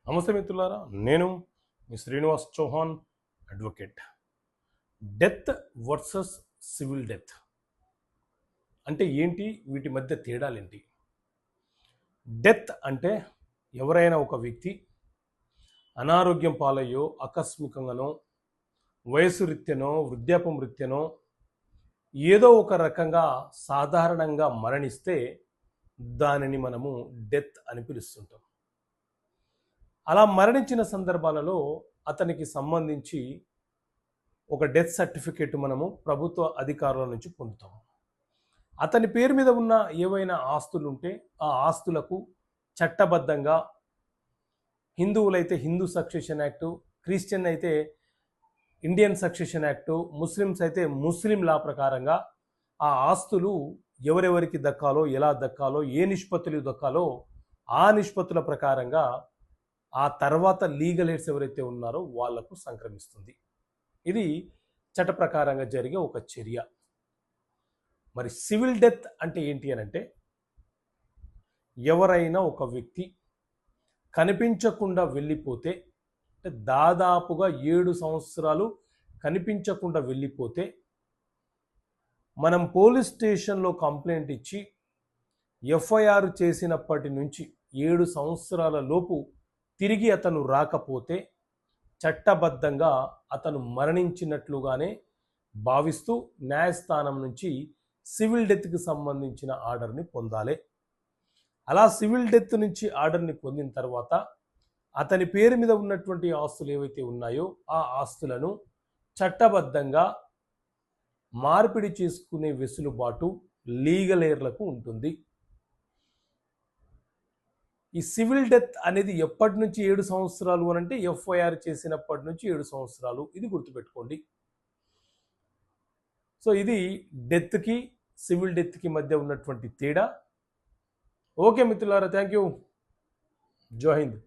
నమస్తే మిత్రులారా, నేను మీ Srinivas Chauhan, advocate. Death versus civil death అంటే ఏంటి? వీటి మధ్య తేడాలేంటి? డెత్ అంటే ఎవరైనా ఒక వ్యక్తి అనారోగ్యం పాలయ్యో, ఆకస్మికంగానో, వయసు రీత్యనో, వృద్ధాప్యం రీత్యనో ఏదో ఒక రకంగా సాధారణంగా మరణిస్తే దానిని మనము డెత్ అని పిలుస్తుంటాం. అలా మరణించిన సందర్భాలలో అతనికి సంబంధించి ఒక డెత్ సర్టిఫికేట్ మనము ప్రభుత్వ అధికారుల నుంచి పొందుతాము. అతని పేరు మీద ఉన్న ఏవైనా ఆస్తులు ఉంటే ఆ ఆస్తులకు చట్టబద్ధంగా హిందువులైతే హిందూ సక్సెషన్ యాక్టు, క్రిస్టియన్ అయితే ఇండియన్ సక్సెషన్ యాక్టు, ముస్లిమ్స్ అయితే ముస్లిం లా ప్రకారంగా ఆ ఆస్తులు ఎవరెవరికి దక్కాలో, ఎలా దక్కాలో, ఏ నిష్పత్తులు దక్కాలో ఆ నిష్పత్తుల ప్రకారంగా ఆ తర్వాత లీగల్ ఎయిడ్స్ ఎవరైతే ఉన్నారో వాళ్లకు సంక్రమిస్తుంది. ఇది చట్ట ప్రకారంగా జరిగే ఒక చర్య. మరి సివిల్ డెత్ అంటే ఏంటి అని అంటే, ఎవరైనా ఒక వ్యక్తి కనిపించకుండా వెళ్ళిపోతే, అంటే దాదాపుగా 7 సంవత్సరాలు కనిపించకుండా వెళ్ళిపోతే మనం పోలీస్ స్టేషన్లో కంప్లైంట్ ఇచ్చి ఎఫ్ఐఆర్ చేసినప్పటి నుంచి 7 సంవత్సరాల లోపు తిరిగి అతను రాకపోతే చట్టబద్ధంగా అతను మరణించినట్లుగానే భావిస్తూ న్యాయస్థానం నుంచి సివిల్ డెత్కి సంబంధించిన ఆర్డర్ని పొందాలి. అలా సివిల్ డెత్ నుంచి ఆర్డర్ని పొందిన తర్వాత అతని పేరు మీద ఉన్నటువంటి ఆస్తులు ఏవైతే ఉన్నాయో ఆ ఆస్తులను చట్టబద్ధంగా మార్పిడి చేసుకునే వెసులుబాటు లీగల్ ఎయిర్లకు ఉంటుంది. ఈ సివిల్ డెత్ అనేది ఎప్పటి నుంచి 7 సంవత్సరాలు అని అంటే ఎఫ్ఐఆర్ చేసినప్పటి నుంచి 7 సంవత్సరాలు, ఇది గుర్తుపెట్టుకోండి. సో ఇది డెత్కి సివిల్ డెత్కి మధ్య ఉన్నటువంటి తేడా. ఓకే మిత్రులారా, థ్యాంక్ యూ. జై హింద్.